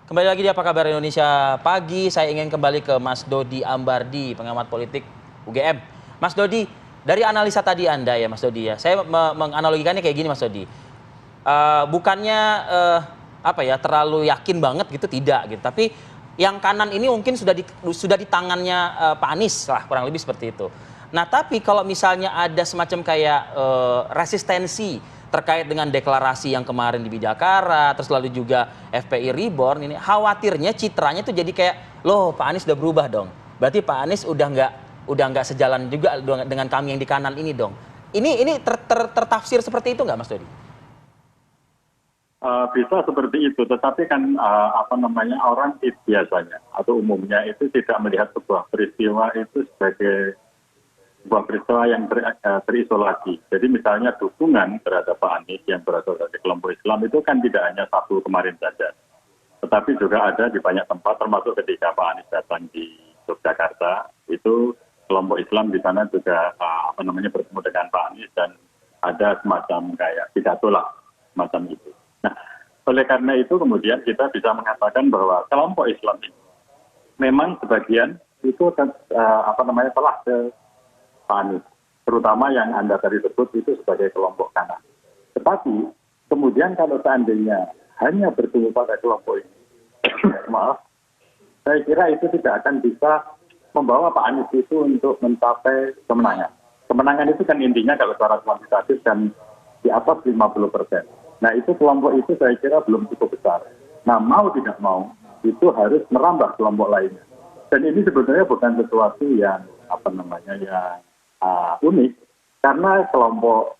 Kembali lagi di Apa Kabar Indonesia Pagi. Saya ingin kembali ke Mas Dodi Ambardi, pengamat politik UGM. Mas Dodi, dari analisa tadi Anda ya Mas Dodi ya, saya menganalogikannya kayak gini Mas Dodi. Bukannya terlalu yakin banget gitu, tidak gitu. Tapi yang kanan ini mungkin sudah di tangannya Pak Anies lah, kurang lebih seperti itu. Nah tapi kalau misalnya ada semacam kayak resistensi terkait dengan deklarasi yang kemarin di Bidakara, terus lalu juga FPI Reborn, ini khawatirnya citranya itu jadi kayak, loh Pak Anies udah berubah dong. Berarti Pak Anies udah nggak sejalan juga dengan kami yang di kanan ini dong. Ini tertafsir seperti itu nggak Mas Dodi? Bisa seperti itu, tetapi kan orang biasanya atau umumnya itu tidak melihat sebuah peristiwa itu sebagai sebuah peristiwa yang terisolasi. Jadi misalnya dukungan terhadap Pak Anies yang berasal dari kelompok Islam itu kan tidak hanya satu kemarin saja, tetapi juga ada di banyak tempat, termasuk ketika Pak Anies datang di Yogyakarta, itu kelompok Islam di sana juga bertemu dengan Pak Anies dan ada semacam kayak pidato lah, semacam itu. Nah, oleh karena itu kemudian kita bisa mengatakan bahwa kelompok Islam ini memang sebagian itu telah ke Pak Anies, terutama yang Anda tadi sebut itu sebagai kelompok kanan. Tetapi kemudian kalau seandainya hanya bertumbuh pada kelompok ini, maaf, saya kira itu tidak akan bisa membawa Pak Anies itu untuk mencapai kemenangan. Kemenangan itu kan intinya kalau secara kuantitatif kan di atas 50%. Nah itu kelompok itu saya kira belum cukup besar. Nah mau tidak mau itu harus merambah kelompok lainnya. Dan ini sebetulnya bukan sesuatu yang unik, karena kelompok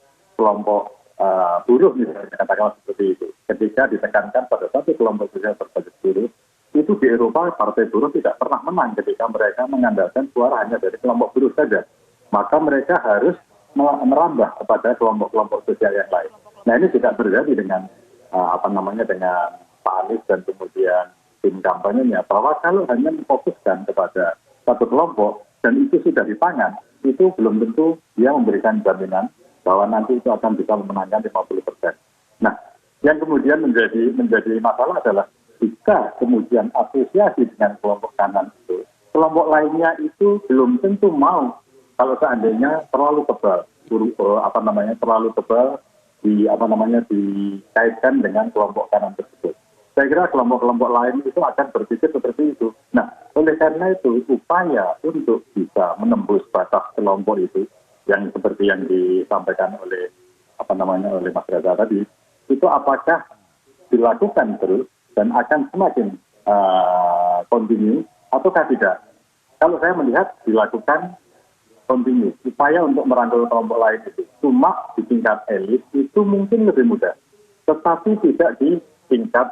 buruh misalnya katakanlah seperti itu, ketika ditekankan pada satu kelompok sosial berbasis buruh, itu di Eropa partai buruh tidak pernah menang ketika mereka mengandalkan suara hanya dari kelompok buruh saja, maka mereka harus merambah kepada kelompok-kelompok sosial yang lain. Nah ini tidak terjadi dengan dengan Pak Anies dan kemudian tim kampanyenya, bahwa kalau hanya memfokuskan kepada satu kelompok dan itu sudah di tangan, itu belum tentu dia memberikan jaminan bahwa nanti itu akan bisa memenangkan 50%. Nah, yang kemudian menjadi masalah adalah jika kemudian asosiasi dengan kelompok kanan itu, kelompok lainnya itu belum tentu mau kalau seandainya terlalu tebal, terlalu tebal dikaitkan dengan kelompok kanan tersebut. Saya kira kelompok-kelompok lain itu akan berpikir seperti itu. Nah, oleh karena itu upaya untuk bisa menembus batas kelompok itu yang seperti yang disampaikan oleh Mas Reza tadi, itu apakah dilakukan terus dan akan semakin kontinu ataukah tidak? Kalau saya melihat dilakukan kontinu, upaya untuk merangkul kelompok lain itu. Cuma di tingkat elit itu mungkin lebih mudah, tetapi tidak di tingkat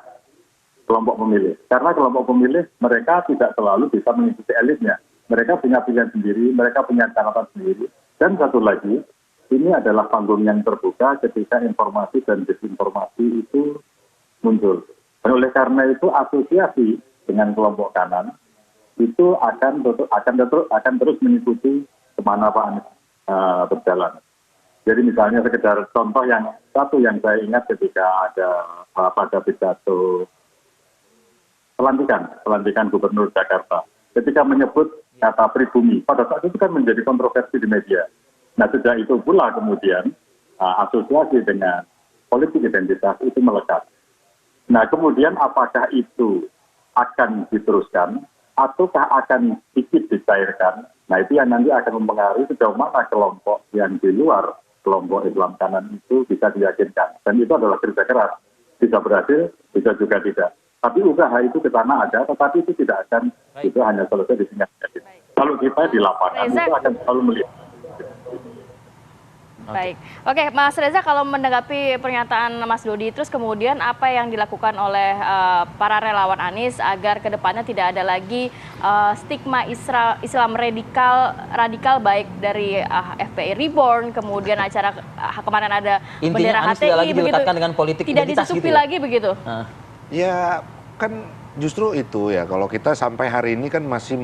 kelompok pemilih. Karena kelompok pemilih mereka tidak selalu bisa mengikuti elitnya. Mereka punya pilihan sendiri, mereka punya catatan sendiri. Dan satu lagi, ini adalah panggung yang terbuka ketika informasi dan disinformasi itu muncul. Dan oleh karena itu asosiasi dengan kelompok kanan itu akan terus mengikuti kemana Pak Anies berjalan. Jadi misalnya sekedar contoh yang saya ingat ketika ada pada pidato pelantikan Gubernur Jakarta. Ketika menyebut kata pribumi, pada saat itu kan menjadi kontroversi di media. Nah sejak itu pula kemudian asosiasi dengan politik identitas itu melekat. Nah kemudian apakah itu akan diteruskan ataukah akan sedikit dicairkan? Nah itu yang nanti akan mempengaruhi sejauh mana kelompok yang di luar kelompok Islam kanan itu bisa diyakinkan. Dan itu adalah kerja keras. Bisa berhasil, bisa juga tidak. Tapi usaha itu ke sana ada, tetapi itu tidak akan itu hanya selesai di tingkat elit. Kalau kita di lapangan itu akan selalu melihat. Baik, oke Mas Reza, kalau menanggapi pernyataan Mas Dodi, terus kemudian apa yang dilakukan oleh para relawan Anies agar kedepannya tidak ada lagi stigma Islam radikal baik dari FPI Reborn, kemudian acara kemarin ada bendera HTI begitu, dengan politik tidak ditutupi gitu ya? lagi begitu? Ya kan justru itu ya, kalau kita sampai hari ini kan masih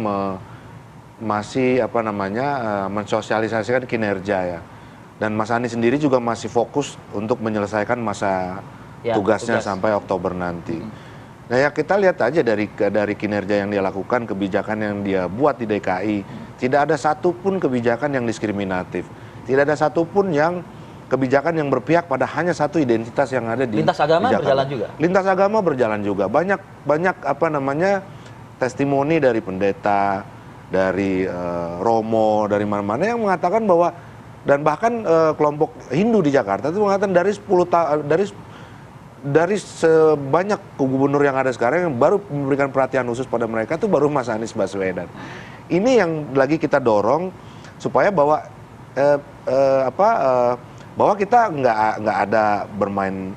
mensosialisasikan kinerja ya. Dan Mas Anies sendiri juga masih fokus untuk menyelesaikan masa tugasnya sampai Oktober nanti. Nah ya kita lihat aja dari kinerja yang dia lakukan, kebijakan yang dia buat di DKI, tidak ada satupun kebijakan yang diskriminatif, tidak ada satupun yang kebijakan yang berpihak pada hanya satu identitas yang ada di Lintas agama Jakarta. berjalan juga? Lintas agama berjalan juga. Banyak apa namanya testimoni dari pendeta, dari Romo, dari mana-mana yang mengatakan bahwa, dan bahkan kelompok Hindu di Jakarta itu mengatakan dari sebanyak gubernur yang ada sekarang yang baru memberikan perhatian khusus pada mereka itu baru Mas Anies Baswedan. Ini yang lagi kita dorong supaya bahwa bahwa kita nggak ada bermain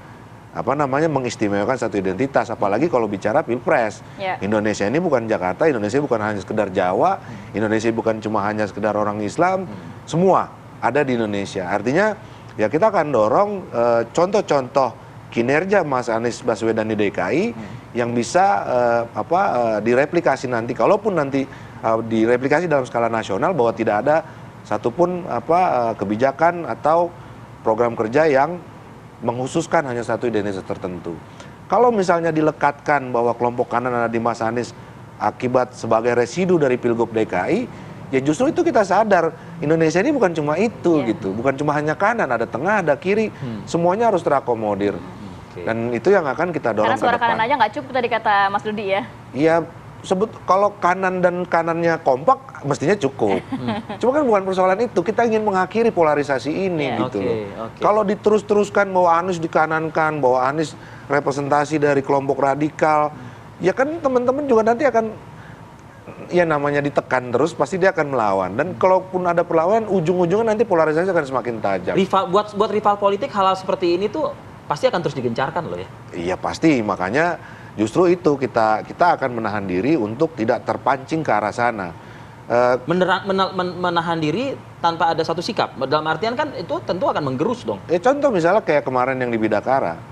mengistimewakan satu identitas, apalagi kalau bicara pilpres. Indonesia ini bukan Jakarta, Indonesia bukan hanya sekedar Jawa, Indonesia bukan cuma hanya sekedar orang Islam, semua ada di Indonesia. Artinya ya kita akan dorong contoh-contoh kinerja Mas Anies Baswedan di DKI yang bisa direplikasi nanti, kalaupun nanti direplikasi dalam skala nasional, bahwa tidak ada satupun kebijakan atau program kerja yang menghususkan hanya satu identitas tertentu. Kalau misalnya dilekatkan bahwa kelompok kanan ada di Mas Anies akibat sebagai residu dari Pilgub DKI, ya justru itu kita sadar Indonesia ini bukan cuma itu gitu, bukan cuma hanya kanan, ada tengah, ada kiri, semuanya harus terakomodir. Dan itu yang akan kita dorong ke depan. Karena suara kanan aja nggak cukup tadi kata Mas Dodi ya. Iya, kalau kanan dan kanannya kompak mestinya cukup. Cuma kan bukan persoalan itu, kita ingin mengakhiri polarisasi ini gitu loh. Kalau diterus-teruskan bahwa Anies dikanankan, bahwa Anies representasi dari kelompok radikal, ya kan teman-teman juga nanti akan, ya namanya ditekan terus, pasti dia akan melawan. Dan kalaupun ada perlawanan, ujung-ujungnya nanti polarisasi akan semakin tajam. Buat rival politik, hal seperti ini tuh pasti akan terus digencarkan loh ya. Iya pasti, makanya justru itu kita akan menahan diri untuk tidak terpancing ke arah sana. Menahan diri tanpa ada satu sikap. Dalam artian kan itu tentu akan menggerus dong. Contoh misalnya kayak kemarin yang di Bidakara,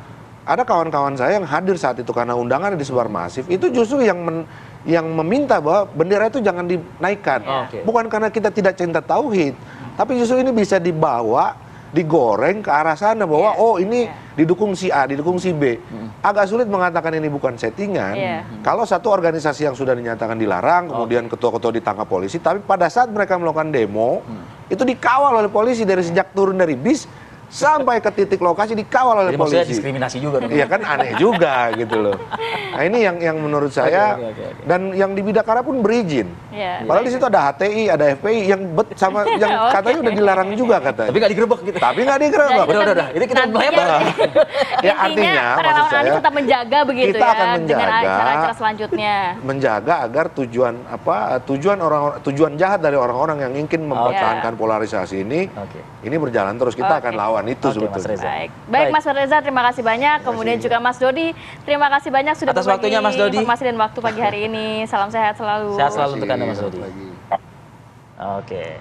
ada kawan-kawan saya yang hadir saat itu karena undangan disebar masif, itu justru yang meminta bahwa bendera itu jangan dinaikkan. Bukan karena kita tidak cinta tauhid, tapi justru ini bisa dibawa, digoreng ke arah sana bahwa ini didukung si A, didukung si B. Agak sulit mengatakan ini bukan settingan. Kalau satu organisasi yang sudah dinyatakan dilarang, kemudian ketua-ketua ditangkap polisi, tapi pada saat mereka melakukan demo, itu dikawal oleh polisi dari sejak turun dari bis sampai ke titik lokasi dikawal oleh polisi. Maksudnya diskriminasi juga dong. Iya kan, aneh juga gitu loh. Nah ini yang menurut saya, dan yang di Bidakara pun berizin. Padahal di situ ada HTI, ada FPI yang katanya udah dilarang juga katanya. Tapi nggak digerebek gitu. Tapi nggak digerebek. Udah. Ini kita lebar. Ya artinya maksud saya tetap menjaga begitu kita akan dengan acara-acara selanjutnya. Menjaga agar tujuan jahat dari orang-orang yang ingin mempertahankan polarisasi ini berjalan terus. Kita akan lawan itu sebetulnya. Baik Mas Reza, terima kasih banyak. Kemudian juga Mas Dodi, terima kasih banyak sudah atas waktunya, Mas Dodi. Informasi dan waktu pagi hari ini. Salam sehat selalu. Sehat selalu untuk Anda Mas Dodi. Oke.